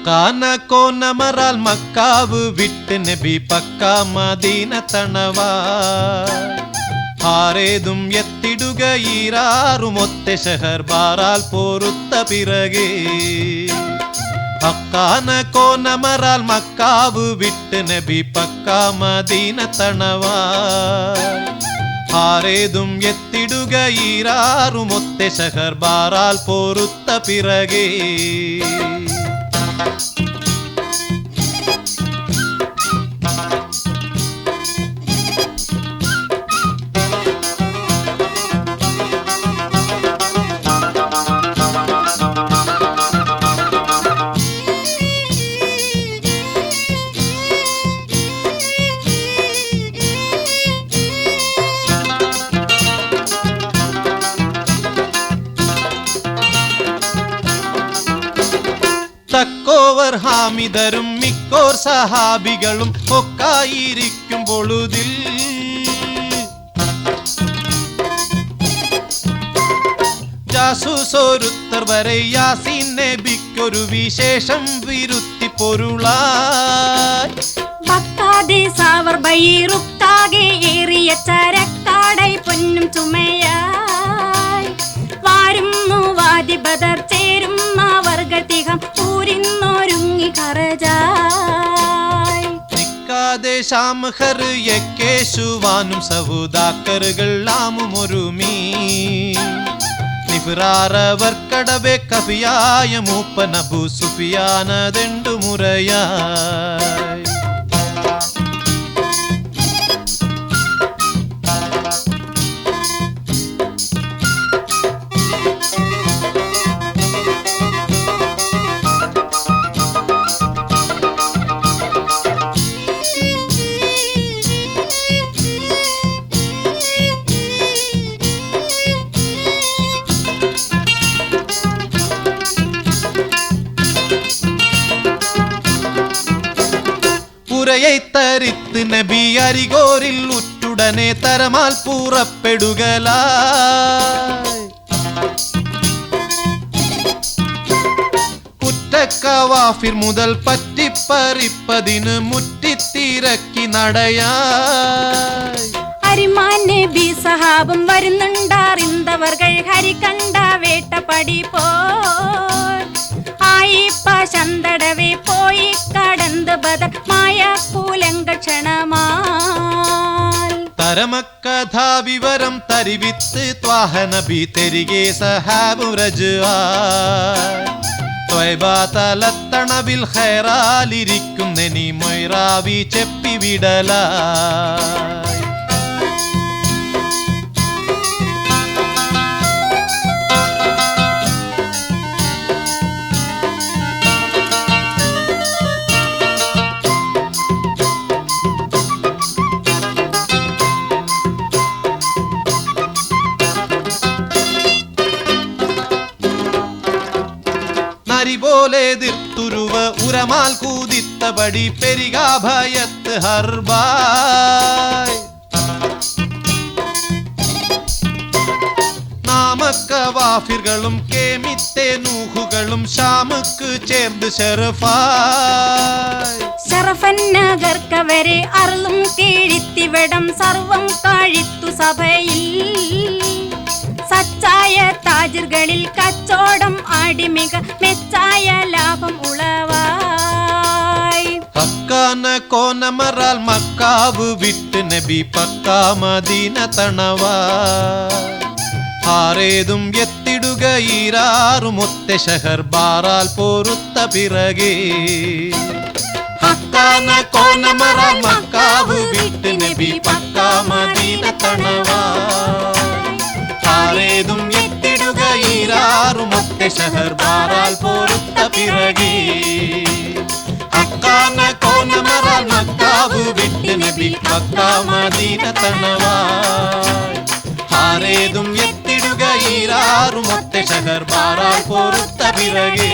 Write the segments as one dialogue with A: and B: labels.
A: ഹക്കാന കോനമറാൽ macaw വിട്ട് നബി പക്ക Medina തണവാ ആരേതും എത്തിടുക ഈരാറുമൊത്തെ ഷഹർ ബാറാൽ പോറുത്ത പിറകെ ഹക്കാന കോനമറാൽ മക്കാവ് വിട്ട് നബി പക്ക മദീന തണവാ ആരേതും എത്തിടുക ഈരാറുമൊത്തെ ഷഹർ ബാറാൽ പോറുത്ത പിറകെ തക്കോവർ ഹാമിദരും മിക്കോർ സഹാബികളും ഒക്കായിരിക്കും പൊഴുതിൽ ജാസൂസോരുത്തർ വരെ യാസീൻ നബിക്കൊരു വിശേഷം വിരുത്തി പൊരുളായി
B: ഭക്താദേ സാവർ ബൈറുക്താകെ ഏറിയ ചരക്കാടൈ പൊന്നും ചുമയായി വാരുന്നു വാദി ബദർ ചേരും വർഗതികം ൂരിന്നൊരുങ്ങി കറജായി
A: നിക്കാതെ ശാംഹർ യക്കേശുവാനും സഹുദാക്കറുകൾ ആമുമൊരുമീ നിഫ്റാറവർക്കടവെ കവിയായ മൂപ്പനബു സുഫിയാനതെണ്ടു മുറയായി പുരயை തരിത്ത് നബി അരികോരിൽ ഉറ്റുടനെ തരമാൽ പൂറപ്പെടുകലായി കുറ്റക്കവാഫിർ മുതൽ പറ്റിപ്പറിപ്പതിന് മുറ്റിത്തിരക്കി നടയായി
B: അരിമാൻ നബി സഹാബും വരുന്നുണ്ടാറിന്തവർകൾ ഹരി കണ്ട വേട്ടപ്പടി പോൽ ആയിപ്പ ചന്തടവെ പോയി കടന്ന് ബദർ മായ കൂലങ്കക്ഷണമാൽ
A: തരമക്കഥാ വിവരം തരിവിത്ത് ത്വാഹ നബി തെരികെ സഹാബു രജുആ ത്വയ്ബ തലത്തണവിൽ ഖൈറാലിരിക്കുന്നെനി മൊയ്റാവി ചെപ്പി വിടലായി പോലെ എതിർത്തുരുവ ഉരമാൽ കൂതിത്തപടി പെരികാ ഭയത്ത് ഹർബായ് നാമക്കവാഫിറുകളും കേമിത്തെ നൂഹുകളും ഷാമുക്ക് ചേർന്ന് ഷറഫായ്
B: ഷറഫന്നഗർക്കവരെ അറുളും കീഴിത്തിവിടം സർവം കാഴിത്തു സഭയിൽ സച്ചായ താജിർകളിൽ കച്ചോടം ആടിമിക മെച്ചായ ലാഭം ഉളവായി
A: ഹക്കാന കോനമറാൽ മക്കാവ് വിട്ട് നബി പക്കാ മദീന തണവാ ആരേതും എത്തിടുക ഈരാറുമൊത്തെ ഷഹർ ബാറാൽ പോറുത്ത പിറകെ ഹക്കാന കോനമറാൽ മക്കാവ് വിട്ട് നബി പക്കാ മദീന തണവാ ആരേതും എത്തിടുക ഈരാറുമൊത്തെ ഷഹർ ബാറാൽ പോറുത്ത പിറകെ ഹക്കാന കോനമറാൽ മക്കാവ് വിട്ട് നബി പക്കാ മദീന തണവാ ആരേതും എത്തിടുക ഈരാറുമൊത്തെ ഷഹർ ബാറാൽ പോറുത്ത പിറകെ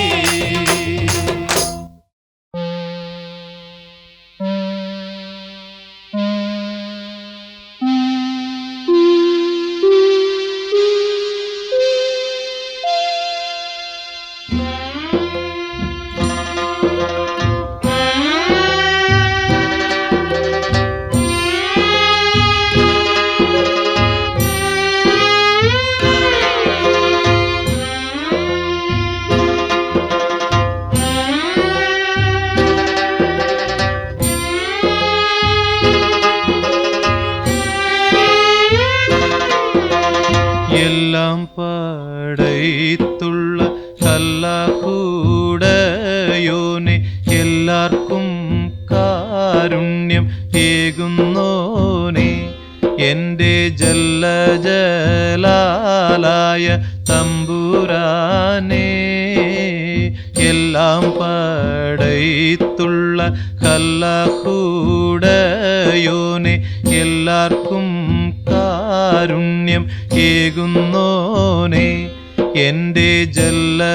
A: എല്ലാം പടൈത്തുള്ള കല്ലാഹൂടയോനെ എല്ലാവർക്കും കാരുണ്യം ഏകുന്നോനെ എൻ്റെ ജല്ലജലാലായ തമ്പുരാനേ എല്ലാം പടൈത്തുള്ള കല്ലാഹൂടയോനെ എല്ലാവർക്കും കാരുണ്യം ഏകുന്നോനെ എൻ്റെ ജല്ലജലാലായ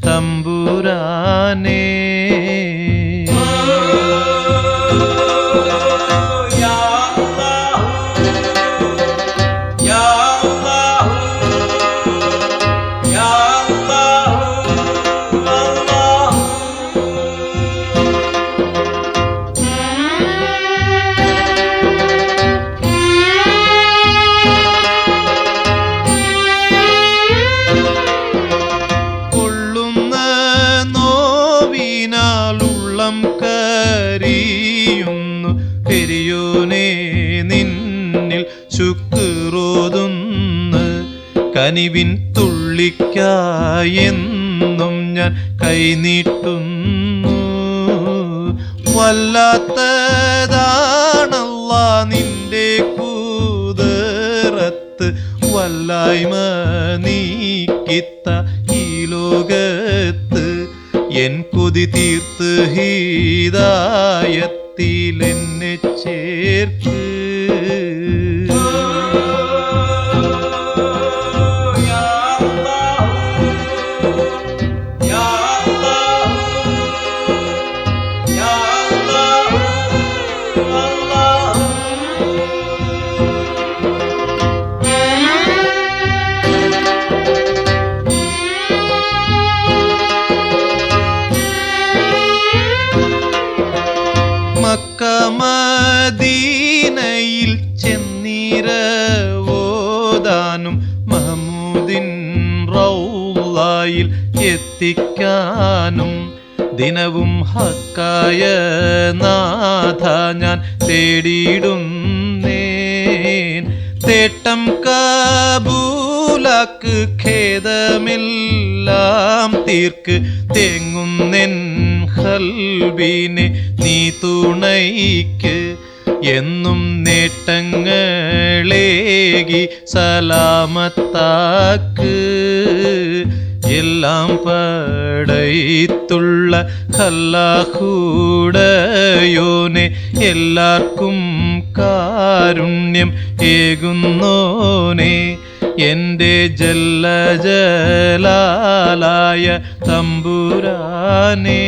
A: തമ്പുരാനേ കരിയുന്നു പെരിയോനെ നിന്നിൽ ശുക്രോതുന്ന് കനിവിൻ തുള്ളിക്കായെന്നും ഞാൻ കൈനീട്ടുന്നു വല്ലാത്തതാണല്ലാ നിന്റെ കൂതറത്ത് വല്ലായ്മ നീക്കിത്ത ഈ ലോകത്ത് എൻ കൊതി തീർത്ത് ഹീദായത്തിൽ എന്നെ ചേർക്ക് മദീനയിൽ ചെന്നിരവോദാനും മഹമൂദിൻ റൗളയിൽ എത്തിക്കാനും ദിനവും ഹക്കായ നാഥ ഞാൻ തേടിയിടുന്നേൻ തേട്ടം കബൂലാക്ക് ഖേദമെല്ലാം തീർക്ക് തേങ്ങുന്നെൻ ഖൽബിനെ നീ തുണയ്ക്ക് എന്നും നേട്ടങ്ങളേകി സലാമത്താക്ക് എല്ലാം പടൈത്തുള്ള ഖല്ലാഹൂടയോനെ എല്ലാവർക്കും കാരുണ്യം ഏകുന്നോനെ എൻ്റെ ജല്ലജലാലായ തമ്പുരാനേ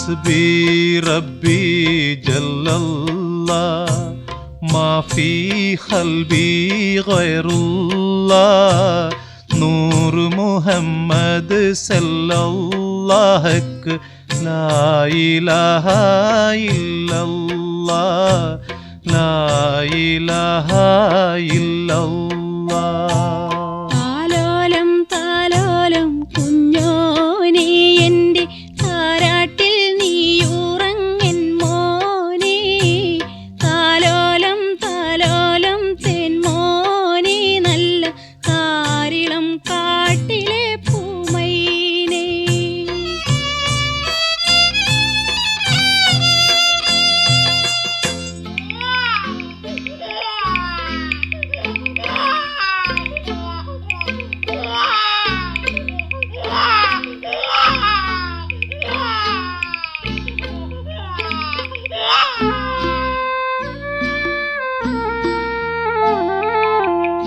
A: ഹസ്ബി റബ്ബി ജല്ലല്ലാഹ് മാ ഫീ ഖൽബി ഗൈറുല്ലാഹ് നൂർ മുഹമ്മദ് സല്ലല്ലാഹു ലാ ഇലാഹ ഇല്ലല്ലാഹ് ലാ ഇലാഹ ഇല്ലല്ലാഹ്.
B: താലോലം താലോലം കുഞ്ഞോനെ എൻ്റെ താരാട്ടിൽ നീയുറങ്ങൻ മോനെ. താലോലം താലോലം തേൻമോനെ നല്ല കാരിളം കാട്ടിലെ പൂമൈനെ.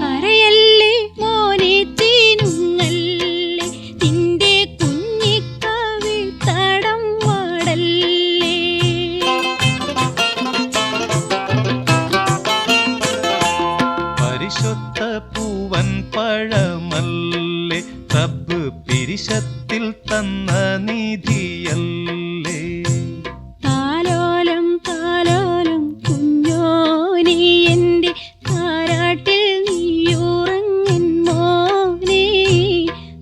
B: കരയല്ലേ മോനെ തീനുങ്ങല്ലേ നിന്റെ കുഞ്ഞിക്കവിൾ തടം വാടല്ലേ.
A: പരിശുദ്ധ പൂവൻ പഴമല്ലേ റബ്ബ് പിരിശത്തിൽ തന്ന നിധിയല്ലേ.
B: താലോലം താലോലം കുഞ്ഞോനെ എൻ്റെ താരാട്ടിൽ നീയുറങ്ങൻ മോനെ.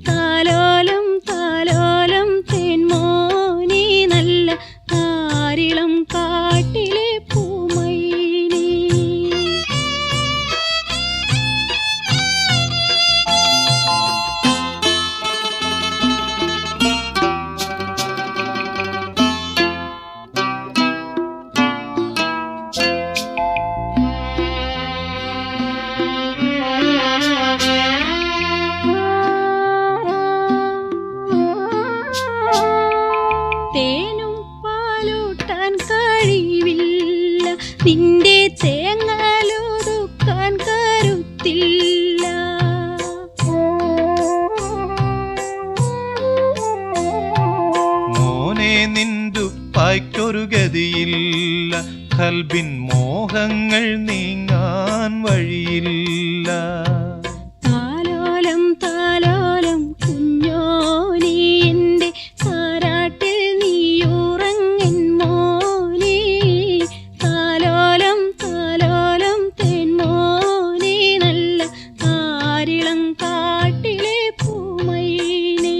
B: താലോലം താലോലം തേൻമോനെ നല്ല കാരിളം കാട്ടിലെ പൂമൈനെ. തേനും പാലൂട്ടാൻ കഴിവില്ല നിന്റെ തേങ്ങലൊതുക്കാൻ കരുത്തില്ല.
A: മോനെ നിന്റുപ്പായ്ക്കൊരു ഗതിയില്ല ഖൽബിൻ മോഹങ്ങൾ നീങ്ങാൻ വഴിയില്ല.
B: താലോലം താലോലം കുഞ്ഞോനെ എൻ്റെ താരാട്ടിൽ നീയുറങ്ങൻ മോനെ. താലോലം താലോലം തേൻമോനെ നല്ല കാരിളം കാട്ടിലെ പൂമൈനെ.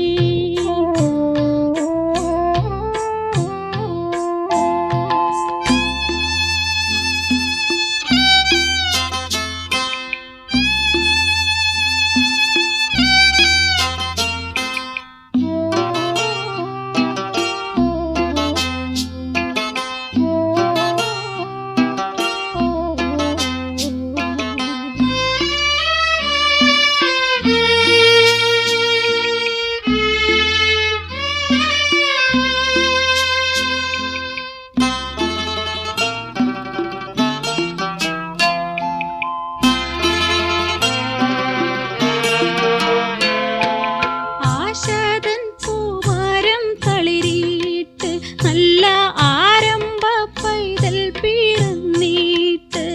B: ആശാദൻ പൂവാരം തളിരിട്ട് നല്ല ആരംഭ പൈതൽ പിറന്നീട്ട്.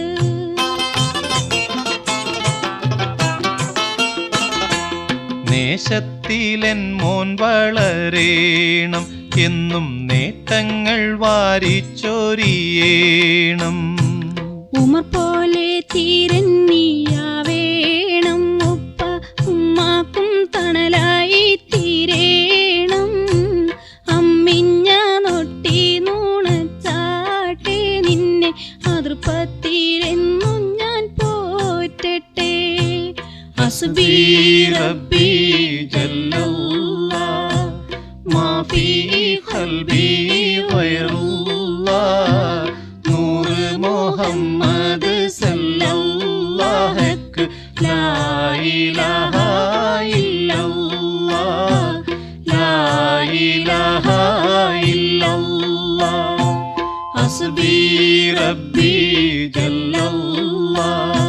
A: നേശത്തിലെൻ മോൻ വളരേണം എന്നും നേട്ടങ്ങൾ വാരിച്ചൊരിയേണം.
B: ഉമർ പോലെ തീരന്നിയാവേണം ഉപ്പ ഉമ്മാക്കും തണലായി തീരേണം. അമ്മിഞ്ഞ നൊട്ടി നൂണച്ചാട്ടെ നിന്നെ അതൃപ്പത്തിരെന്നും ഞാൻ പോറ്റട്ടെ. ഹസ്ബി റബ്ബി ജല്ലല്ലാഹ് മാ ഫീ ഖൽബി ഗൈറുല്ലാഹ് നൂർ മുഹമ്മദ് സല്ലല്ലാഹു ലാ ഇലാഹ ഇല്ലല്ലാഹ് ലാ ഇലാഹ ഇല്ലല്ലാഹ്. ഹസ്ബി റബ്ബി ജല്ലല്ലാഹ്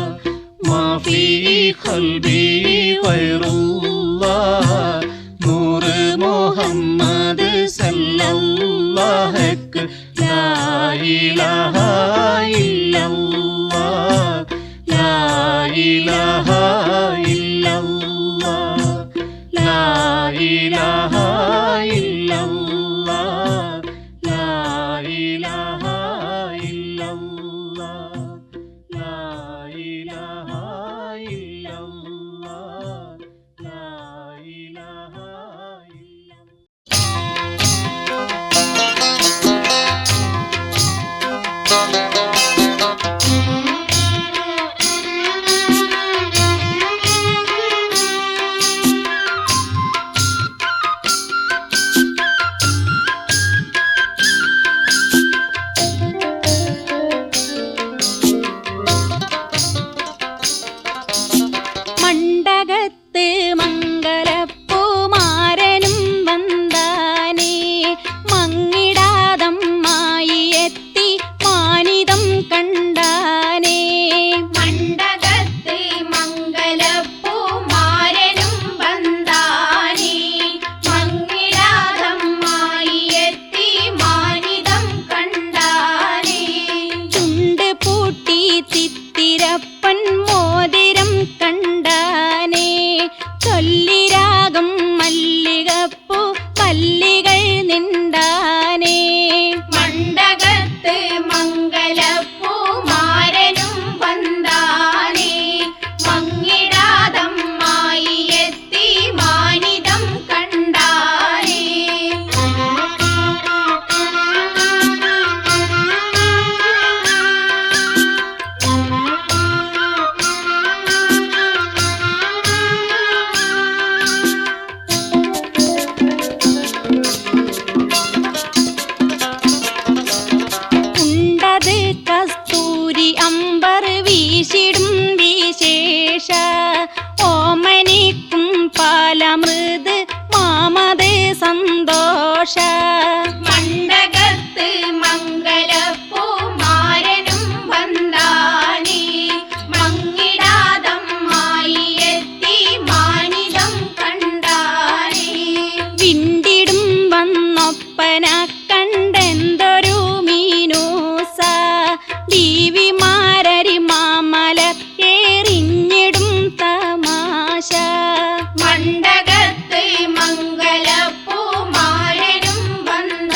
B: മാ ഫീ ഖൽബി ഗൈറുല്ലാഹ് നൂർ മുഹമ്മദ് സല്ലല്ലാഹു ഇല്ലല്ലാഹ് ഹക്ക് ലാ ഇലാഹ ഇല്ലല്ലാഹ് ലാ ഇലാഹ ഇല്ലല്ലാഹ് ലാ ഇലാഹ ഇല്ലല്ലാഹ് ലാ ഇലാഹ ഇല്ലല്ലാഹ് ലാ ഇലാഹ ഇല്ലല്ലാഹ് ലാ ഇലാഹ ഇല്ലല്ലാഹ്.
C: മണ്ഡകത്ത് മംഗലപ്പൂമാരനും വന്താനേ മങ്ങിടാതമ്മായി എത്തി മാനിതം കണ്ടാനേ.
D: മണ്ഡകത്ത് മംഗലപ്പൂമാരനും വന്താനേ മങ്ങിടാതമ്മായി എത്തി മാനിതം കണ്ടാനേ.
C: ചുണ്ട് പൂട്ടി തിത്തിരപ്പൻ മോതിരം കണ്ടാനേ ചൊല്ലിരാഗം മല്ലികപ്പൂ മല്ലികൾ നിണ്ടാനേ.
D: മണ്ഡകത്ത് മംഗലപ്പൂമാരനും വന്താനേ മങ്ങിടാതമ്മായി എത്തി മാനിതം കണ്ടാനേ.
C: ഉണ്ടത് കസ്തൂരി അമ്പർ വീശിടും വിശേഷ ഓമനിക്കും പാലമൃത് മാമത് സന്തോഷ.
D: മണ്ഡകത്ത് മംഗലപ്പൂമാരനും വന്താനേ മങ്ങിടാതമ്മായി എത്തി മാനിതം കണ്ടാനേ.
C: വിണ്ടിടും വന്നൊപ്പന കണ്ടെന്തൊരു മീനൂസ ബീവിമാരരി മാമല എറിഞ്ഞിടും തമാശ.
D: മണ്ഡകത്ത് മംഗലപ്പൂമാരനും വന്താനേ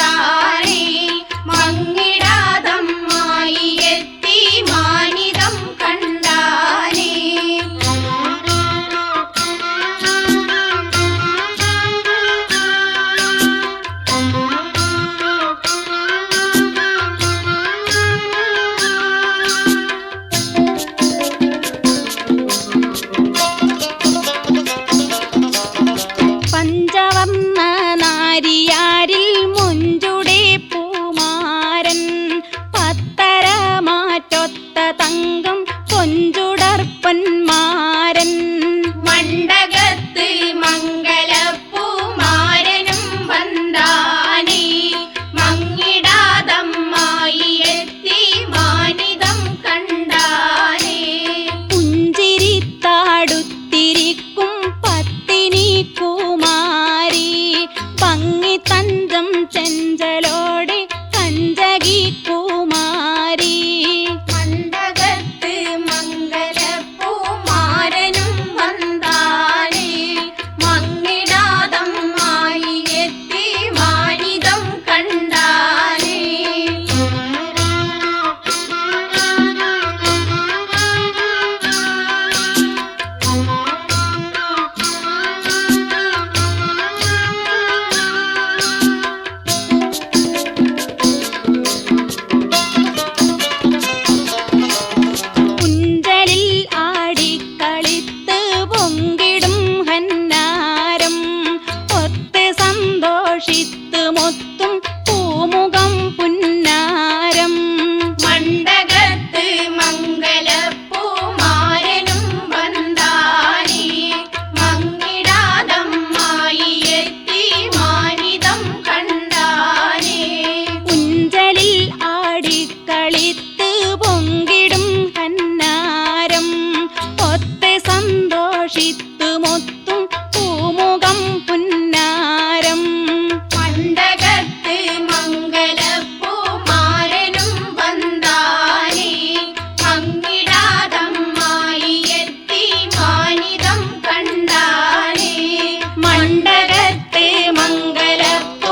C: മണ്ഡകത്ത് മംഗലപ്പൂമാരനും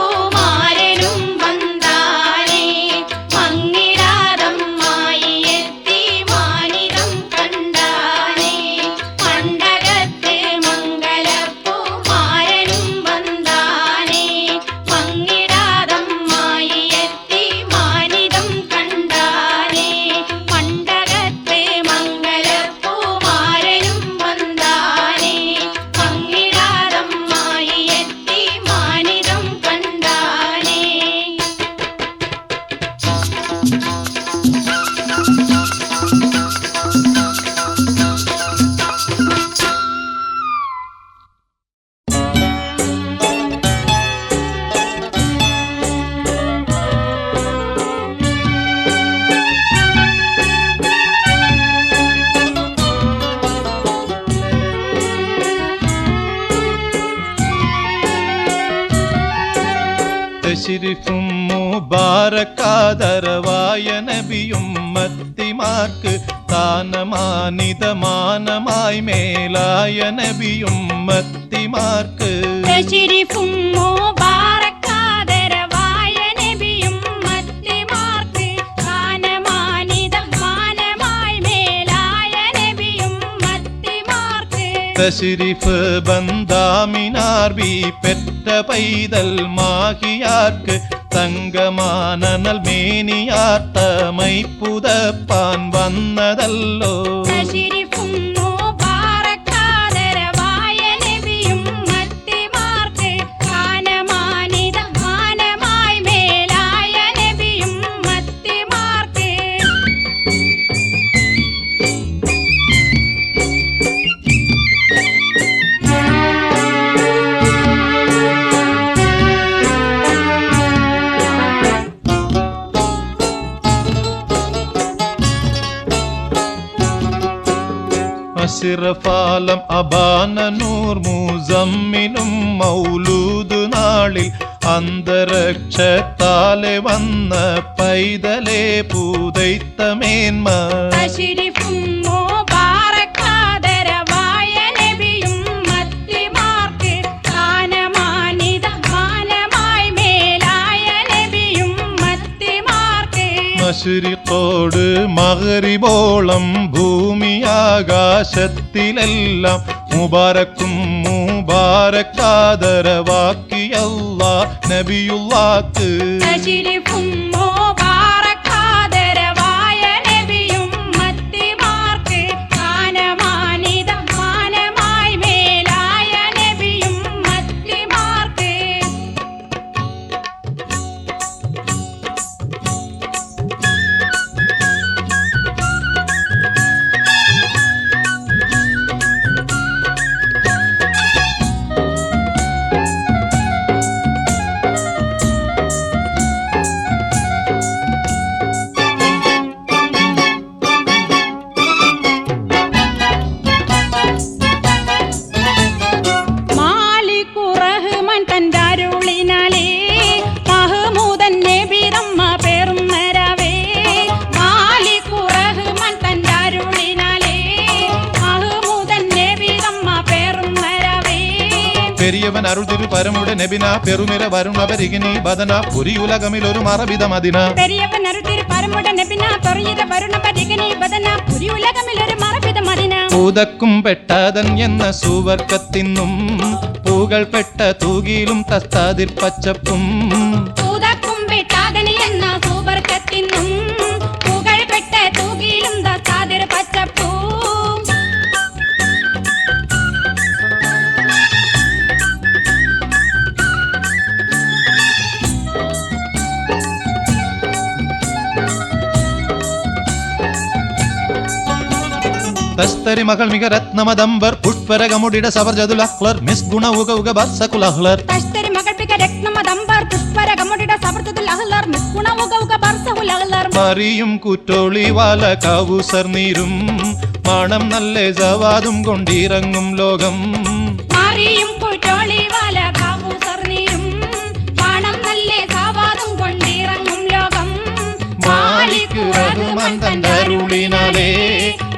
C: വന്നാനേ മങ്ങിടാതമ്മായി എത്തി മാനിതം കണ്ടാനേ മണ്ഡകത്ത് മംഗലപ്പൂമാരനും വന്നാനേ മങ്ങിടാതമ്മായി എത്തി മാനിതം കണ്ടാനേ മണ്ഡകത്ത് മംഗലപ്പൂമാരനും വന്നാനേ മങ്ങിടാതമ്മായി എത്തി മാനിതം കണ്ടാനേ.
A: തശ്രീഫും മുബാരക്കാദരവായ നബിയും മത്തിമാർക്ക് താനമാനിതമാനമായി മേലായ നബിയും മത്തിമാർക്ക്
C: തശ്രീഫും മുബാറക്കാദരവായ നബിയും മത്തിമാർക്ക് താനമാനിതമാനമായി മേലായ നബിയും മത്തിമാർക്ക്
A: തശ്രീഫ് ബന്ദാമിനാർ ബി പെറ്റ പൈതൽ മാഹിയാർക്ക് തങ്കമാനനൽ മേനിയാത്തമൈ പുതപ്പാൻ വന്നതല്ലോ
C: തശ്രീഫും മുബാറക്കാദരവായ നബിയും മത്തിമാർക്ക് താനമാനിതമാനമായി മേലായ നബിയും മത്തിമാർക്ക്
A: അസിറഫാലം അബാനനൂർ മുസമ്മിനും മൗലൂദ് നാളിൽ അന്തരക്ഷത്താലെ വന്ന പൈതലേ പൂതൈത്തമേന്മ
C: തശ്രീഫും മുബാറക്കാദരവായ നബിയും മത്തിമാർക്ക് താനമാനിതമാനമായി മേലായ നബിയും മത്തിമാർക്ക്
A: മശ്രിഖോട് മഗ്രിബോളം ഭൂമിയാകാശത്തിലെല്ലാം മുബാരക്കും മുബാരക്കാദരവാക്കിയല്ലാ നബിയുള്ളാക്ക്
C: തശ്രീഫും മുബാറക്കാദരവായ നബിയും മത്തിമാർക്ക് താനമാനിതമാനമായി മേലായ നബിയും മത്തിമാർക്ക് മാലിക്കുറഹ്മാൻ തന്റെ അരുളിനാലേ മഹ്മൂദൻ നബി നമ്മ പേറുന്നരവേ മാലിക്കുറഹ്മാൻ തന്റെ അരുളിനാലേ മഹ്മൂദൻ നബി നമ്മ പേറുന്നരവേ
A: പെരിയവൻ അരുൾ തിരു പരമുടെ നബിന പെരുമിര വരുണവരികിനി ബദന പുരിയുലകമിലൊരു മറവിത മദിന
C: പെരിയവൻ അരുതിൽ പരമുട നബിന തൊറിയത വരുണ പരിഗണി ബദന പുരി ഉലകമിലൊരു മറവിത മദിന
A: പൂതക്കും പെട്ടതൻ എന്ന സുവർക്കത്തിന്നും പൂകൾ പെട്ട തൂകിലും തസ്താതിർ പച്ചപ്പും
C: പൂതക്കും പെട്ടാതനി എന്ന സൂവർക്കത്തിന്നും പുകഴ്പെട്ട തൂകിലും ദാതിർ പച്ചപ്പൂ
A: തസ്തരി മകൾ മിക രത്നമദംബർ പുഷ്പരകമുടിട സവർജതുൽ അഹ്ലർ മിസ് ഗുണ ഉക ഉക ബർസകുൽ അഹ്ലർ
C: തസ്തരി മകൾ പിക രത്നമദംബർ പുഷ്പരകമുടിട സവർജതുൽ അഹ്ലർ മിസ് ഗുണ ഉക ഉക ബർസകുൽ അഹ്ലർ
A: മറിയും കുറ്റോളി വാല കൗസർ നീരും മണം നല്ല സവാദും കൊണ്ടിറങ്ങും ലോകം
C: മറിയും കുറ്റോളി വാല കൗസർ നീരും മണം നല്ല സവാദും കൊണ്ടിറങ്ങും ലോകം
A: മാലിക് റഹ്മാൻ തന്റെ അരുളിനാലേ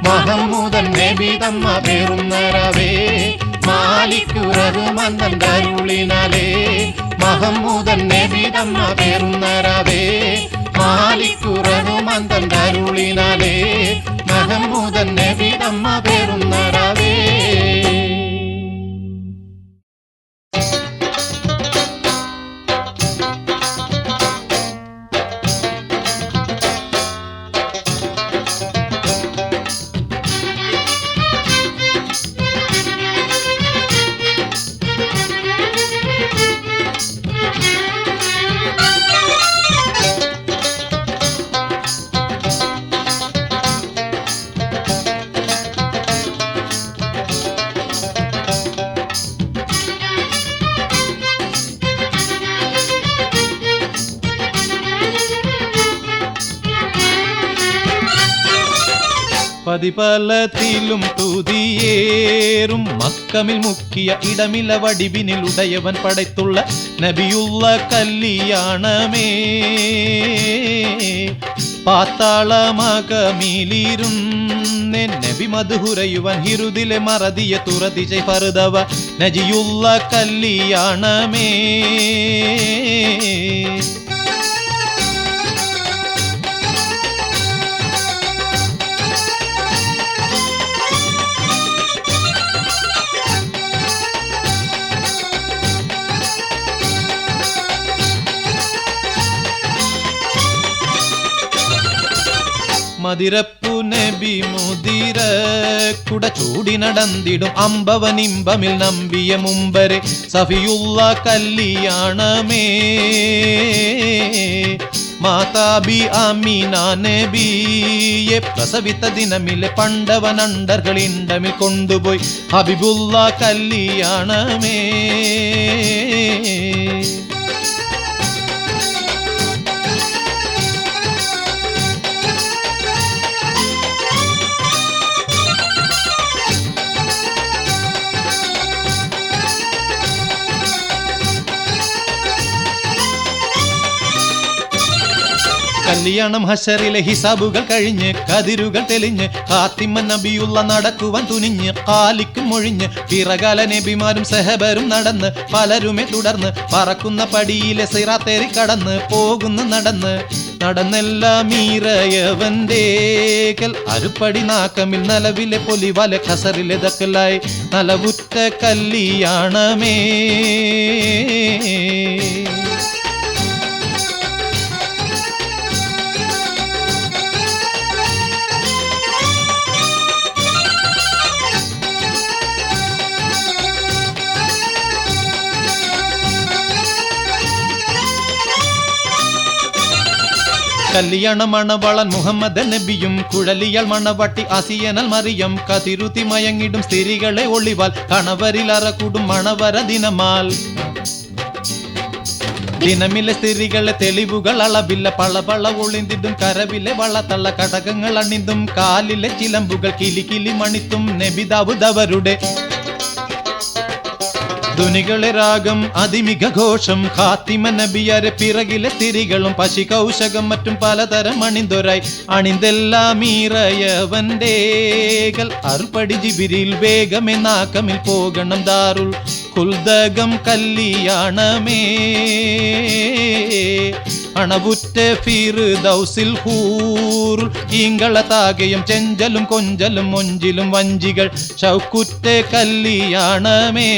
A: മഹമൂദൻ നബി തമ്മ പേറുന്നരവേ മാലിക്കു റഹ്മാൻ തന്നരുളിനാലേ മഹമ്മൂദൻ നബി തമ്മ പേരുന്നരവേ മാലിക്കു റഹ്മാൻ തന്നരുളിനാലേ മഹമ്മൂദൻ നബി തമ്മ പേരുന്നരവേ പതിപലത്തിലും തുതിയേറും മക്കമിൽ മുക്കിയ ഇടമില വടിവിനിൽ ഉടയവൻ പടത്തുള്ള നബിയുള്ള കല്യാണമേ പാത്താളമകമിലിരുന്നെ നബി മധുഹുരയുവൻ ഹിരുദിലെ മറതിയെ തുറതിജை ഫർദവ നജിയുള്ള കല്യാണമേ മതിരപ്പു നബി മുതിര കുട ചൂടി നടന്നിടും അമ്പവനിമ്പമിൽ നമ്പിയ മുമ്പരെ സഫിയുള്ള കല്യാണമേ മാതാബി അമീന നബിയെ പ്രസവിത്ത ദിനമിലെ പണ്ടവനണ്ടർകളിണ്ടമിൽ കൊണ്ടുപോയി ഹബീബുള്ള കല്യാണമേ കല്യാണം ഹശറിലെ ഹിസാബുകൾ കഴിഞ്ഞ് കതിരുകൾ തെളിഞ്ഞ് ഫാത്തിമ നബിയുള്ള നടക്കുവാൻ തുനിഞ്ഞ് കാലിക്കും ഒഴിഞ്ഞ് പിറകാല നബിമാരും സഹബരും നടന്ന് പലരുമേ തുടർന്ന് പറക്കുന്ന പടിയിലെ സിറാത്തേറി കടന്ന് പോകുന്നു നടന്നെല്ലാം മീറയവന്റെ അരുപ്പടി നാക്കമിൽ നലവിലെ പൊലിവലെ ഖസറിലെ ദക്കലായി നലവുറ്റ കല്യാണമേ കല്യാണ മണവളൻ മുഹമ്മദ് നബിയും കുഴലിയാൽ മണവട്ടി ആസിയനൽ മറിയം കതിരുത്തി മയങ്ങിടും സ്ത്രീകളെ ഒളിവാൽ കണവരിൽ അറക്കൂടും മണവര ദിനമാൽ ദിനമിലെ സ്ത്രീകളെ തെളിവുകൾ അളവില്ല പളപള ഒളിന്തിടും കരവിലെ വളത്തള്ള കടകങ്ങൾ അണിന്തും കാലിലെ ചിലമ്പുകൾ കിലി മണിത്തും നബിദാവുദവരുടെ ധ്വനികളെ രാഗം അതിമിക ഘോഷം ഖാത്തിമ നബിയാരെ പിറകിലെ തിരികളും പശി കൗശകം മറ്റും പലതരം അണിന്തൊരായി അണിന്തെല്ലാം മീറയവന്റെ അറുപടി ജിബിരിൽ വേഗമേ നാക്കമിൽ പോകണം ദാറുൽ കുൽദകം കല്യാണമേ അണവുറ്റ ഫിർദൗസിൽ ഹൂറുൽ ഈങ്കളതാകയും ചെഞ്ചലും കൊഞ്ചലും മൊഞ്ചിലും വഞ്ചികൾ ഷൗക്കുറ്റ കല്യാണമേ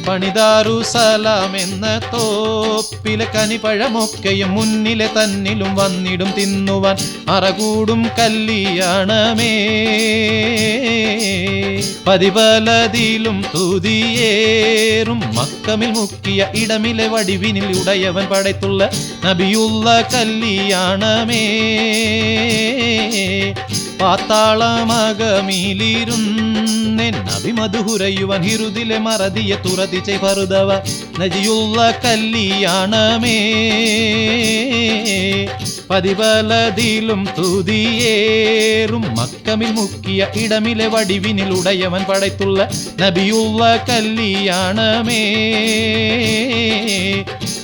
A: പണിതാറു സലാം എന്ന തോപ്പിലെ കനിപഴമൊക്കെയും മുന്നിലെ തന്നിലും വന്നിടും തിന്നുവാൻ അറകൂടും കല്യാണമേ പതിപലതിലും തുതിയേറും മക്കമിൽ മുക്കിയ ഇടമിലെ വടിവിനിൽ ഉടയവൻ പടത്തുള്ള നബിയുള്ള കല്യാണമേ പാത്താളമകമിലിരുന്നെ നബി മധുഹുരയുവൻ ഹിരുദിലെ മറതിയെ തുറതിച്ചെ ഫർദവ നജിയുള്ള കല്യാണമേ പതിപലതിലും തുതിയേറും മക്കമിൽ മുക്കിയ ഇടമിലെ വടിവിനിൽ ഉടയവൻ പടയ്ത്തുള്ള നബിയുള്ള കല്യാണമേ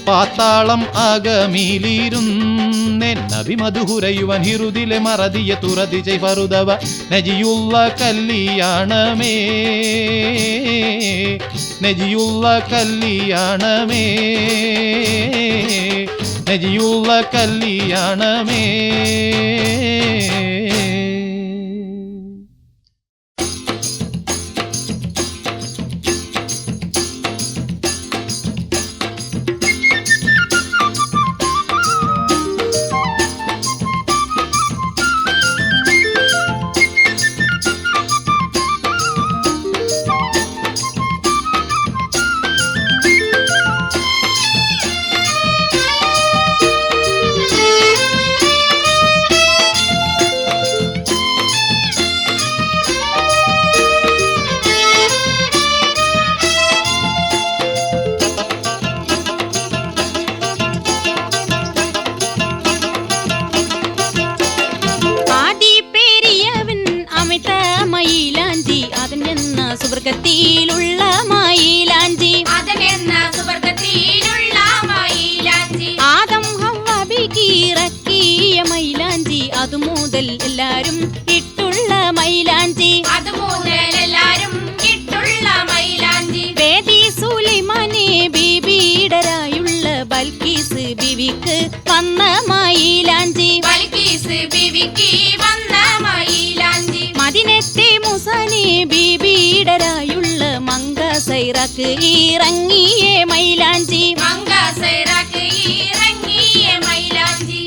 A: പാത്താളം അകമിലിരുന്നേ നബി മധുഹുരയുവൻ ഹിറുദിലെ മറതിയെ തുറതി ചെയ് പറുതവ നജിയുള്ള കല്യാണമേ നജിയുള്ള കല്യാണമേ നജിയുള്ള കല്യാണമേ
C: സുവർഗത്തിലുള്ള മയിലാഞ്ചി
D: അതിനെന്ന സുവർഗത്തിലുള്ള മയിലാഞ്ചി
C: ആദം ഹവ്വ ബികിറക്കിയ മയിലാഞ്ചി അതുമുതൽ എല്ലാരും ഇട്ടുള്ള മയിലാഞ്ചി
D: അതുമുതൽ എല്ലാരും ഇട്ടുള്ള മയിലാഞ്ചി
C: ബേബി സുലൈമാനെ ബീബിയുടരായുള്ള ബൽക്കീസ് ബിവിക്ക് വന്ന മയിലാഞ്ചി
D: ബൽക്കീസ് ബിവിക്ക് വന്ന മയിലാഞ്ചി
C: മദിനത്തെ മുസനെ ബീബിയുടരായുള്ള മങ്ക സൈറാക്ക് ഇറങ്ങിയ മൈലാഞ്ചി
D: മങ്ക സൈറാക്ക് ഇറങ്ങിയ മൈലാഞ്ചി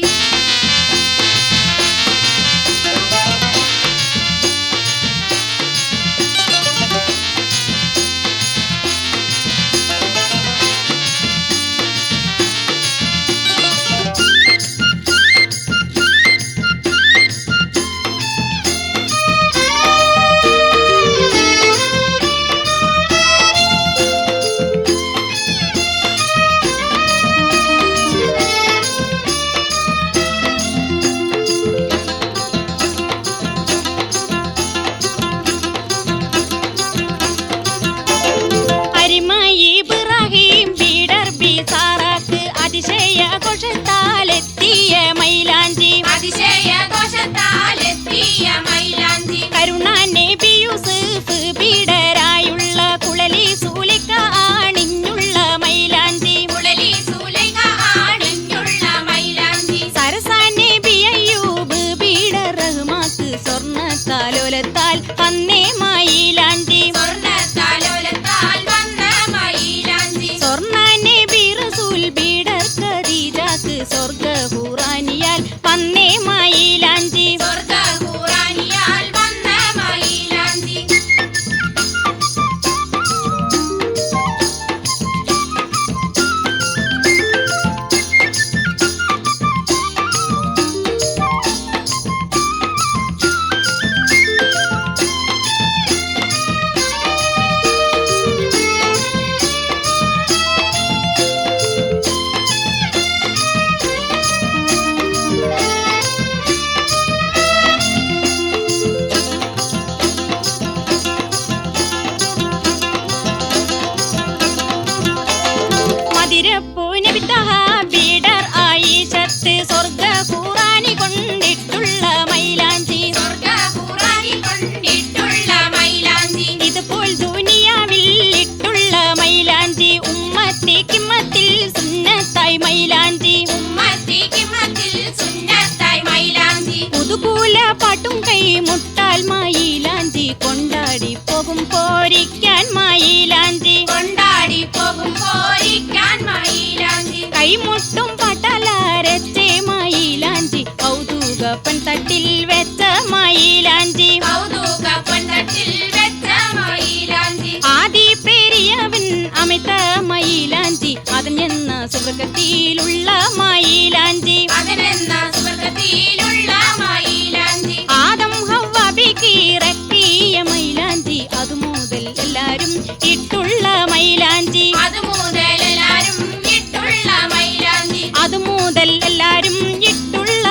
C: പോരിക്കാൻ മയിലാഞ്ചി
D: കൊണ്ടാടി പോകും പോരിക്കാൻ മയിലാഞ്ചി
C: കൈമുട്ടും പട്ടലാരത്തെ മയിലാഞ്ചി കൗതുകപ്പൻ തട്ടിൽ വെച്ച മയിലാഞ്ചി
D: കൗതുകപ്പൻ തട്ടിൽ വെച്ച മയിലാഞ്ചി
C: ആദി പെരിയവൻ അമിത മയിലാഞ്ചി അതിനെന്ന സുവർഗത്തിലുള്ള മയിലാഞ്ചി
D: അതിനെന്ന സുവർഗത്തിലുള്ള മയിലാഞ്ചി
C: ആദം ഹവ്വ ബികിറക്കിയ മൈലാഞ്ചി അതുമുതൽ എല്ലാരും ഇട്ടുള്ള മൈലാഞ്ചി
D: അതുമുതൽ എല്ലാരും ഇട്ടുള്ള മൈലാഞ്ചി
C: അതുമുതൽ എല്ലാരും ഇട്ടുള്ള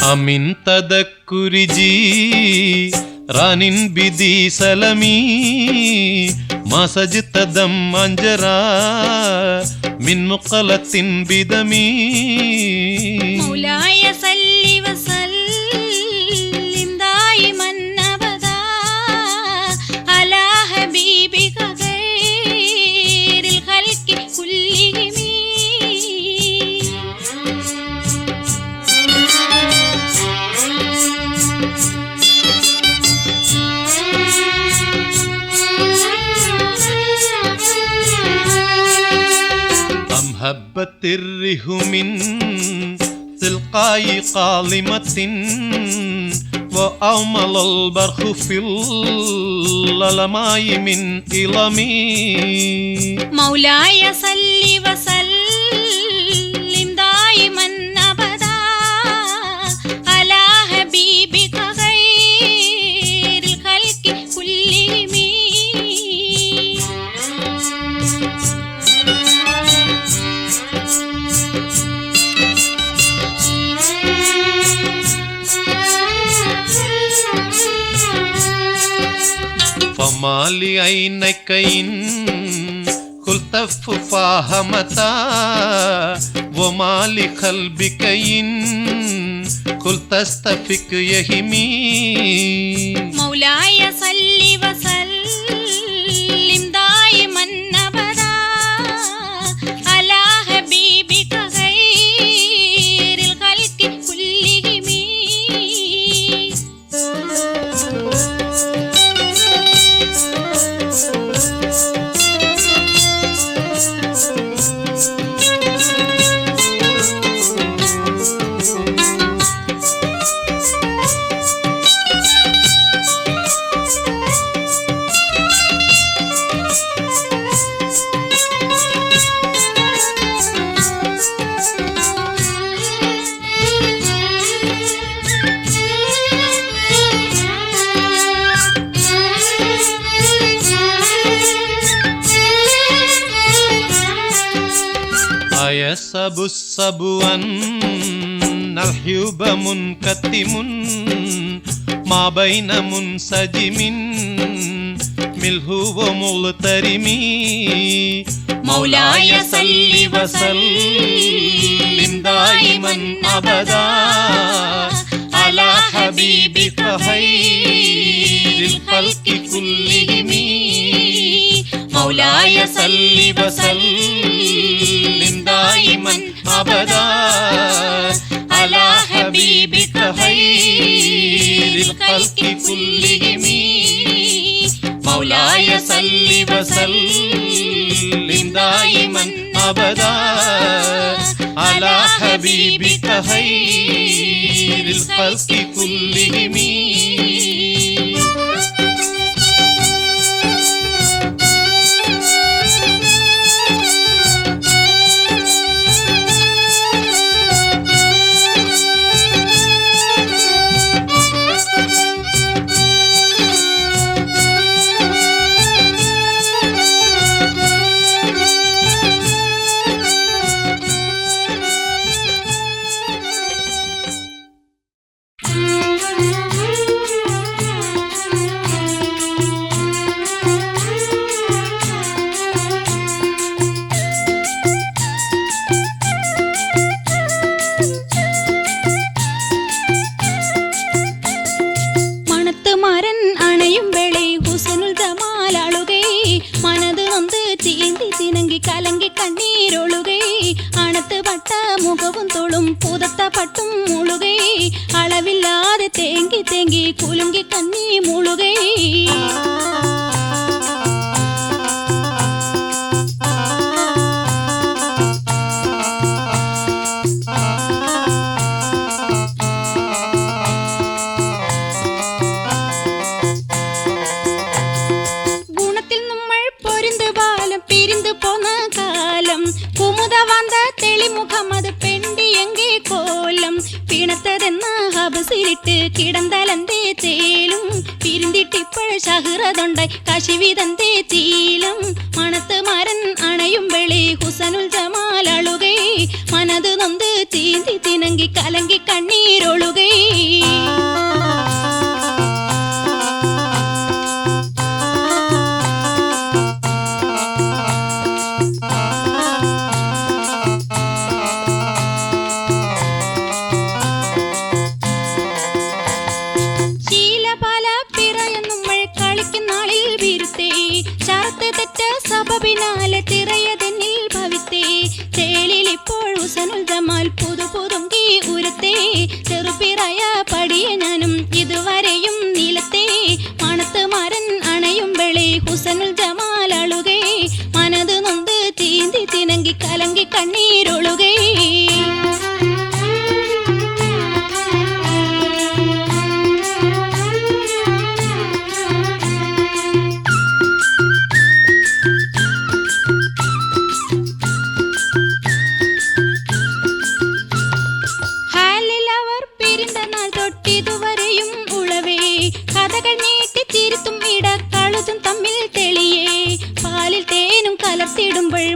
A: അമിൻ തദക്കുരിജി റാനിൻ ബിദി സലമി മസജ് തദം അഞ്ചര മിൻ മുഖലത്തിൻ ബിദമി
C: മൗലായ സല്ലി വസല്ലിം ദായിമൻ അബദാ അലാ ഹബീബിക ഖൈറിൽ ഖൽഖി കുല്ലിഹിം
A: هبت الريح من تلقاء قالمة وأومل البرق في الظلماء من إلمي
C: مولاي صل وسلم دائما أبدا على حبيبك خير الخلق كلهم
A: فما لعينيك إن قلت ففاهمتا وما لقلبك إن قلت استفك يهمي
C: مولاي صل وسلم دائما أبدا على حبيبك خير الخلق كلهم
A: أيسب السبو أن الحب منكتم ما بين منسجم ملح ومغترم
C: مولاي صل
A: وسلم دائما أبدا على حبيبك خير الخلق كلهم مولاي صل وسلم دائما أبدا على حبيبك خير الخلق كلهم مولاي صل وسلم دائما أبدا على حبيبك خير الخلق كلهم
C: പട്ടും മുളുകൈ അളവില്ലാതെ തേങ്കി തേങ്കി കുലുങ്കി കണ്ണി മുളുകൈ ഗുണത്തിൽ നമ്മൾ പൊരിന്ത് ബാലം പിരിന്ത് പോന്ന കാലം കുമുദ വന്ന തെളിമുഖമത് പെണ്ടി എങ്കി കോലം പിണത്തതെന്ന ഹബസിലിട്ട് കിടന്തലന്തേ തേലും പിരിന്തിട്ടിപ്പോൾ ഷഹ്റതുണ്ടായി കശിവിതന്തേ തീലം മണത്ത് മരൻ അണയും വെളി ഹുസനുൽ ജമാൽ അളുകൈ മനത് നൊന്ത് തീന്തി തിനങ്കി കലങ്കി കലങ്കി കണ്ണീരൊഴുകേ. പിന്നാലെ തിറയതെന്നിൽ ഭവിത്തേ. ചേലിലിപ്പോൾ ഹുസനുൽ ജമാൽ പുതുപുതുങ്കി ഉരത്തേ. ചെറുപിറയ പടിയെ ഞാനും ഇതുവരെയും നിലത്തേ. മണത്ത് മരൻ അണയും വെളി ഹുസനുൽ ജമാൽ അളുകേ. മനത് നൊന്ത് ചീന്തി ചിനങ്കി കലങ്കി കണ്ണീരൊഴുകേ.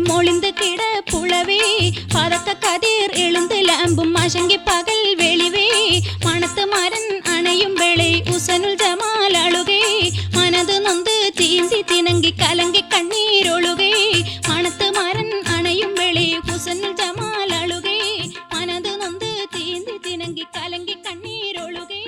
C: மொழிந்து கிட புலவே பதக்க கதிர் எழுந்து லாம்பும் அசங்கி பகல் வெளிவே. மணத்து மரன் அணையும் வேளை ஹுசனுல் ஜமால் அழுகே. மனது நொந்து தீந்தி தினங்கி கலங்கி கண்ணீரொழுகே. மணத்து மரன் அணையும் வேளை ஹுசனுல் ஜமால் அழுகே. மனது நொந்து தீந்தி தினங்கி கலங்கி கண்ணீரொழுகே.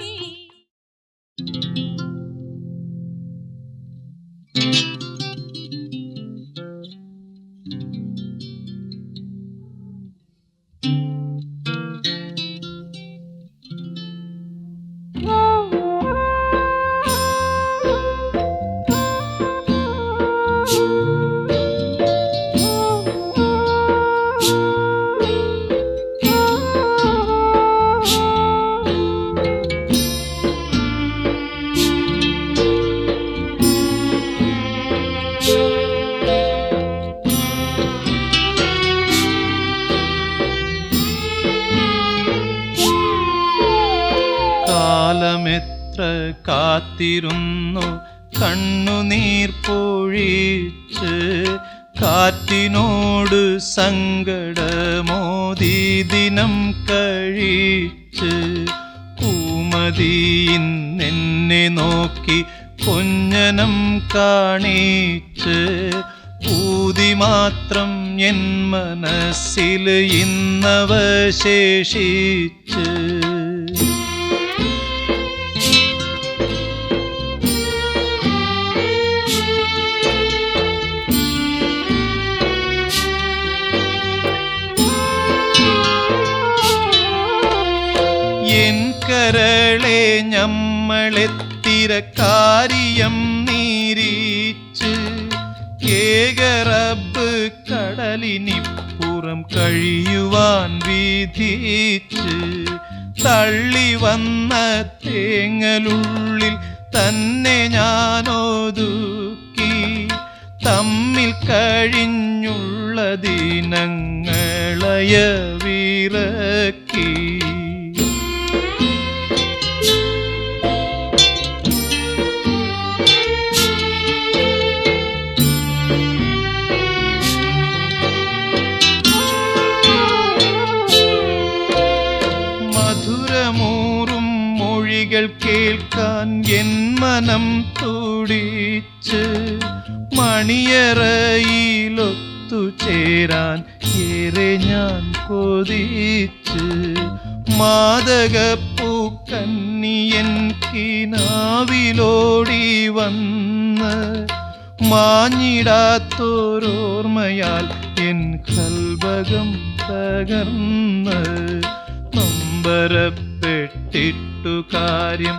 A: കാലമെത്ര കാത്തിരുന്നു കണ്ണുനീർ പൊഴിച്ച്. കാറ്റിനോട് സങ്കടമോദി ദിനം കഴിച്ച്. പൂമതിയിൻ എന്നെ നോക്കി കൊഞ്ഞനം കാണിച്ച്. ഊതി മാത്രം എൻ മനസ്സിൽ ഇന്നവശേഷിച്ച്. എൻ കരളെ ഞമ്മളെത്തിരക്കാരിയം നീരിച്ച്. ഏകറബ്ബ് കടലിനിപ്പുറം കഴിയുവാൻ വിധിച്ച്. തള്ളി വന്ന തേങ്ങലുള്ളിൽ തന്നെ ഞാനൊതുക്കി. തമ്മിൽ കഴിഞ്ഞുള്ള ദിനങ്ങളയ വിറക്കി. മധുരമൂറും മൊഴികൾ കേൾക്കാൻ എൻ മനം തുടിച്ച്. മണിയറയിലൊത്തുചേരാൻ ഏറെ ഞാൻ കൊതിച്ച്. മാദകപ്പൂക്കന്നിയൻ കിനാവിലോടി വന്ന്. മാഞ്ഞിടാത്തോരോർമ്മയാൽ എൻ കൽബകം തകർന്ന്. നൊമ്പരപ്പെട്ടിട്ടു കാര്യം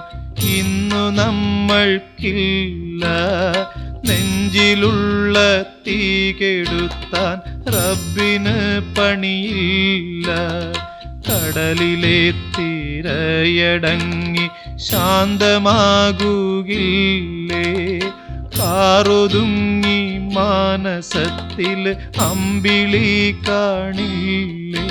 A: ഇന്നു നമ്മൾക്കില്ല. നെഞ്ചിലുള്ള തീ കെടുത്താൻ റബ്ബിന് പണിയില്ല. കടലിലെ തിരയടങ്ങി ശാന്തമാകുകില്ലേ. കാറൊതുങ്ങി മാനസത്തിൽ അമ്പിളി കാണില്ലേ.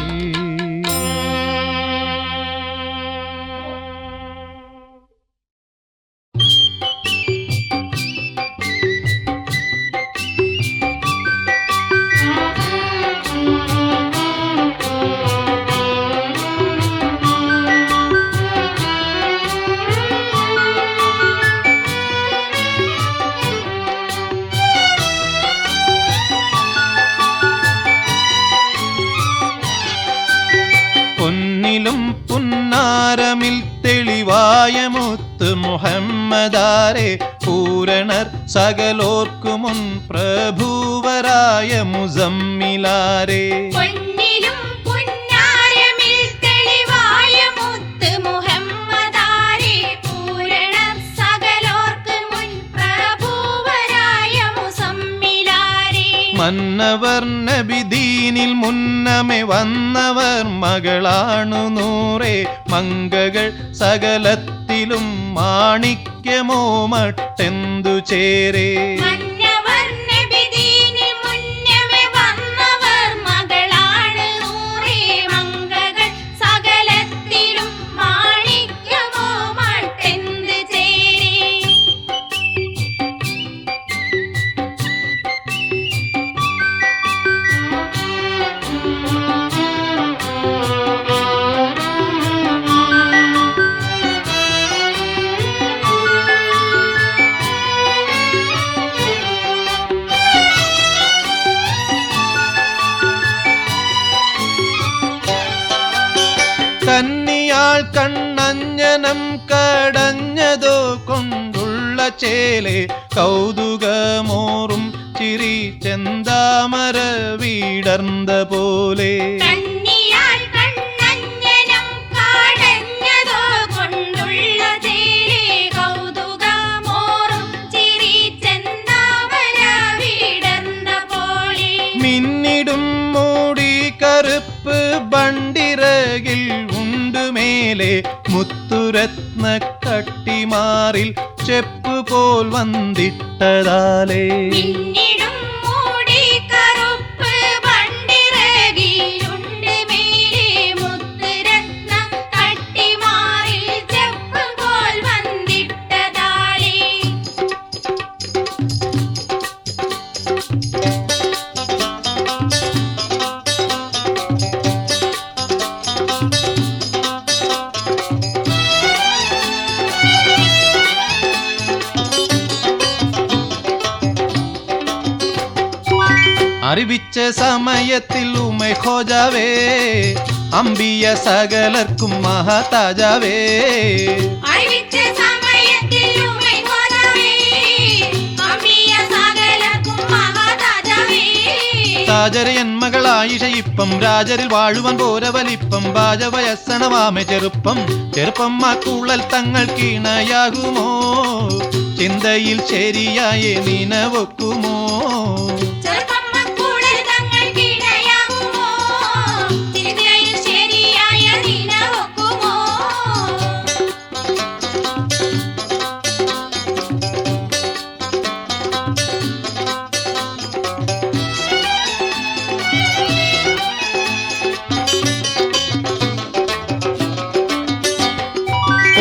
A: പൂമാരമിൽ തെളിവായ മുത്ത് മുഹമ്മദാരെ പൂരണർ സകലോർക്കു മുൻ പ്രഭുവരായ മുസമ്മിലാരെ
D: പൊന്നിലും പുന്നാരമിൽ തെളിവായ മുത്ത് മുഹമ്മദാരെ പൂരണർ സകലോർക്ക് മുൻ പ്രഭുവരായ മുസമ്മിലാരെ
A: മന്നവർ നബി ദീനിൽ മുന്നമേ വന്നവർ മകളാണു നൂറേ മങ്കകൾ സകലത്തിലും മാണിക്യമോ മട്ടെന്തു ചേരേ
D: മന്നവർ നബി ദീനിൽ മുന്നമേ വന്നവർ മകളാണ് നൂറേ മങ്കകൾ സകലത്തിലും മാണിക്യമോ മട്ടെന്ത് ചേരേ
A: കന്നിയാൾ കണ്ണഞ്ഞനം കടഞ്ഞതോ കൊണ്ടുള്ള ചേലെ കൗതുകമോറും ചിരി ചെന്താമര വീടർന്ന പോലെ
D: കണ്ണിയാൽ കണ്ണഞ്ഞനം കാടഞ്ഞതോ കൊണ്ടുള്ള തേരെ കൗതുകമോറും ചിരി ചെന്താമര വീടർന്ന പോലെ
A: മിന്നിടും മൂടി കറുപ്പ് ബണ്ടിറകിൽ ഉണ്ടുമേലെ മുത്തുരത്ന കട്ടിമാറിൽ ചെപ്പ് പോൽ വന്നിട്ടതാലേ
D: പിന്നിടും മൂടി കറുപ്പ് ബണ്ടിറകിലുണ്ട് മേലെ മുത്തുരത്ന കട്ടിമാറിൽ ചെപ്പ് പോൽ വന്നിട്ടതാലേ
A: അറിവിച്ച സമയത്തിൽ ഉമൈ ഖോജാവേ അമ്പിയ സകലർക്കും മഹാതാജാവേ
D: അറിവിച്ച സമയത്തിൽ ഉമൈ ഖോജാവേ അമ്പിയ സകലർക്കും മഹാതാജാവേ
A: താജരയൻ മകളായിഷ ഇപ്പം രാജരിൽ വാഴുവാൻ പോര വലിപ്പം ബാജവയസ്സണവാമെ ചെറുപ്പം ചെറുപ്പം മാക്കുള്ളൽ തങ്ങൾ കീണയാകുമോ ചിന്തയിൽ ശരിയായ നിനവൊക്കുമോ
D: ചെറുപ്പം മക്കൂടൽ തങ്ങൾക്കിടയാകുമോ ചിന്തയിൽ ശരിയായ നിനവൊക്കുമോ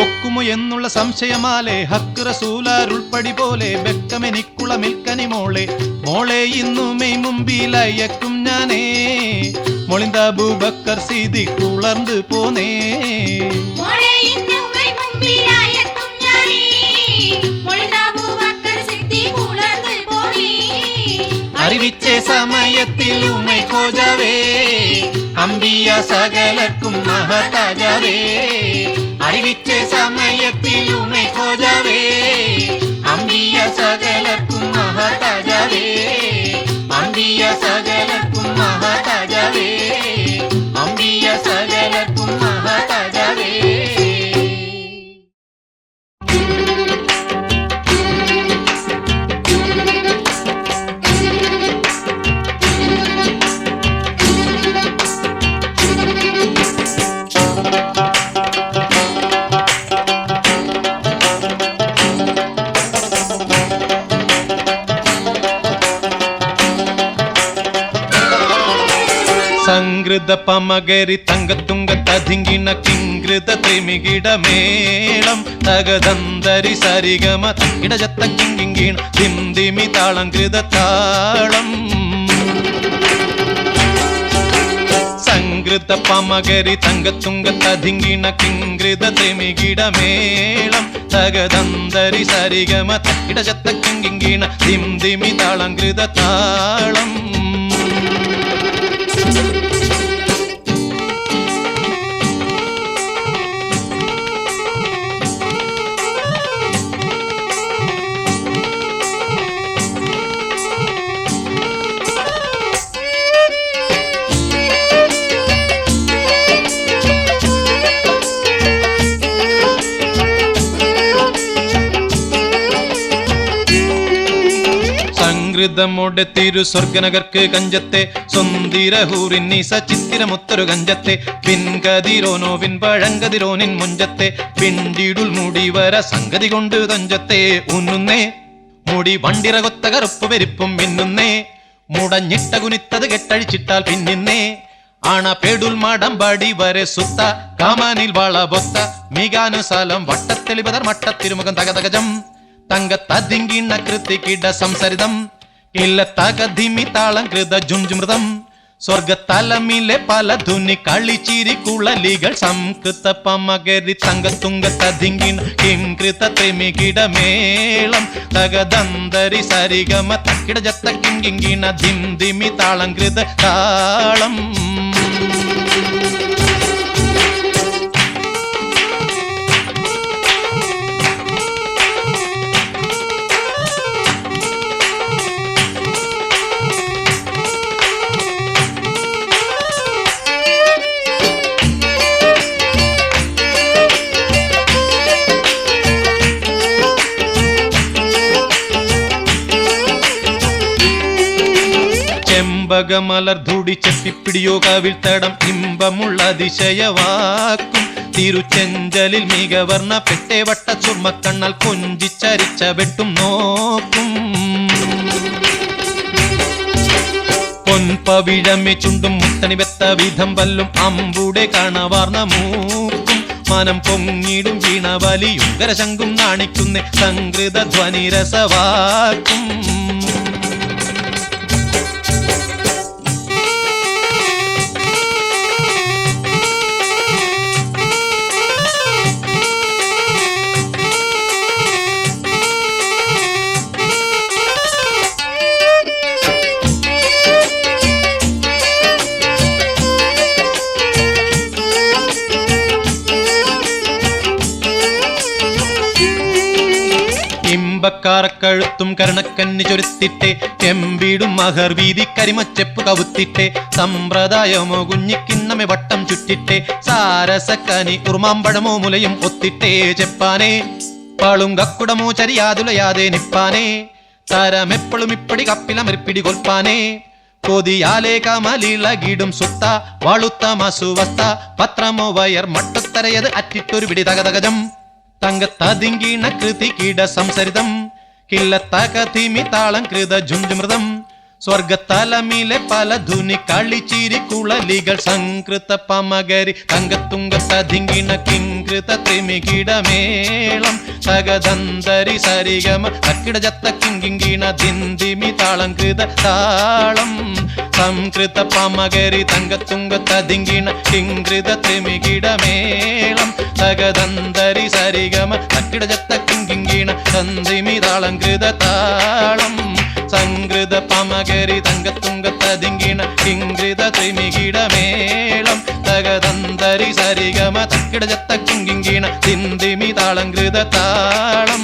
A: ഒക്കുമോ എന്നുള്ള സംശയമാലെ ഹക്ക് റസൂലാരുൾപ്പടി പോലെ ബെക്കമെനിക്കുള്ള മിൽക്കനി മോളെ മോളെ ഇന്നുമേ മുമ്പിലയക്കും ഞാനേ മൊളിന്താബൂബക്കർ സിദ്ദീഖ് ഉളർന്നു പോന്നേ
D: മോളെ ഇന്നുമൈ മുമ്പിലായെത്തും ഞാനേ മൊളിന്താബൂബക്കർ സിദ്ദീഖ് ഉണർന്നു പോയി
A: അറിവിച്ച സമയത്തിൽ ഉമൈ ഖോജാവേ അമ്പിയ സകലർക്കും മഹതാജാവേ അറിവിച്ച സമയത്തിൽ ഉമൈ ഖോജാവേ അമ്പിയ സകലർക്കും മഹതാജാവേ അമ്പിയ സകലർക്കും മഹതാജാവേ അമ്പിയ സകലർക്കും മഹതാജാവേ സംഗൃത പമകരി തങ്കത്തുങ്ക തതിങ്കിണ കിങ്കൃത ത്രിമികിട മേളം തകതന്തരി സരിഗമ ഇടജത്ത കിങ്കിണ ദിന്ദിമി താളം കൃത താളം സംഗൃത പമകരി തങ്കത്തുങ്ക തതിങ്കിണ കിങ്കൃത ത്രിമികിട മേളം തകതന്തരി സരിഗമ ഇടജത്ത കിങ്കിണ ദിന്ദിമി താളം കൃത താളം സംഗൃതമോടെ തിരു സ്വർഗനഗർക്ക് കഞ്ചത്തെ സ്വന്തിരഹൂറിന്നീസ ചിത്തിരമുത്തൊരു കഞ്ചത്തെ പിൻകതിരോനോവിൻ പഴങ്കതിരോനിൻ മുഞ്ചത്തെ പിണ്ടിടുൽ മുടിവര സംഗതി കൊണ്ട് തഞ്ചത്തെ ഉന്നുന്നേ മുടി വണ്ടിറകൊത്ത കറുപ്പ് പെരിപ്പും മിന്നുന്നേ മുടഞ്ഞിട്ട കുനിത്തത് കെട്ടഴിച്ചിട്ടാൽ പിന്നിന്നേ ആണ പേടുൽ മാടമ്പാടി വരെ സുത്ത കാമാനിൽ വളബൊത്ത മികാനുസാലം വട്ടത്തെളിപതർ മട്ടത്തിരുമുഖം തകതകജം തങ്കത്തതിങ്കിണ്ണ കൃതികിട സംസരിതം ഇല്ല തകധിമി താളം കൃത ജുംജുമൃതം സ്വർഗത്തലമിലെ പല ധുനി കളിച്ചിരി കുളലികൾ സംകൃത പമകരി തങ്കത്തുങ്കത്തതിങ്കിണ കിംകൃത ത്രിമികിടമേളം തകദന്തരി സരിഗമ തക്കിട ജത്ത കിങ്കിങ്കിണ ധിംധിമി താളം കൃത താളം ചെമ്പകമലർ ധൂടി ചെപ്പിപ്പിടിയോ കാവിൽത്തടം ഇമ്പമുള്ള അതിശയവാക്കും തിരുച്ചെഞ്ചലിൽ മികവർണ്ണ പെട്ടേ വട്ട ചുർമ്മക്കണ്ണൽ കൊഞ്ചിച്ചരിച്ച വെട്ടും നോക്കും പൊൻപവിഴമേ ചുണ്ടും മുത്തണി വെത്ത വിധം വല്ലും അമ്പൂടെ കാണവാർന്ന മൂക്കും മനം പൊങ്ങിടും വീണവലിയും കരശങ്കും നാണിക്കുന്നേ സംകൃത ധ്വനി രസവാക്കും ഇമ്പക്കാറക്കഴുത്തും കരുണക്കന്നി ചൊരുത്തിട്ടെ ചെമ്പിടും മഹർ വീതി കരിമച്ചെപ്പ് കവുത്തിട്ടെ സമ്പ്രദായമോ കുഞ്ഞിക്കിണ്ണമെ വട്ടം ചുറ്റിട്ടെ സാരസക്കനി ഉറുമാമ്പഴമോ മുലയും ഒത്തിട്ടേ ചെപ്പാനേ പാളുങ്കക്കുടമോ ചരിയാതുലയാതെ നിപ്പാനേ തരമെപ്പോഴും ഇപ്പടി കപ്പിലമെറിപ്പിടി കൊൽപ്പാനേ കൊതിയാലേ കമലിളകിടും സുത്ത വാളുത്ത മസുവസ്ത പത്രമോ വയർ മട്ടത്തരയത് അറ്റിട്ടൊരു പിടി തകതകജം തങ്കത്തതിങ്കിണ കൃതികിട സംസരിതം കില്ലത്തകതിമി താളം കൃത ജുംജുമൃതം സ്വർഗത്തലമിലെ പല ധുനി കളിച്ചിരി കുളലികൾ സംകൃത പമകരി തങ്കത്തുങ്കത്തതിങ്കിണ കിംകൃത ത്രിമികിടമേളം തകദന്തരി സരിഗമ തക്കിട ജത്ത കിങ്കിങ്കിണ ധിന്ദിമി താളം കൃത താളം സംകൃത പമകരി തങ്കത്തുങ്കത്തതിങ്കിണ കിംകൃത ത്രിമികിടമേളം തകദന്തരി സരിഗമ തക്കിട ജത്ത കിങ്കിങ്കിണ ധന്ദിമി താളം കൃത താളം സംകൃത പമകരി തങ്കത്തുങ്കത്തതിങ്കിണ കിംകൃത ത്രിമികിടമേളം തകദന്തരി സരിഗമ തക്കിട ജത്ത കിങ്കിങ്കിണ ധിന്ദിമി താളം കൃത താളം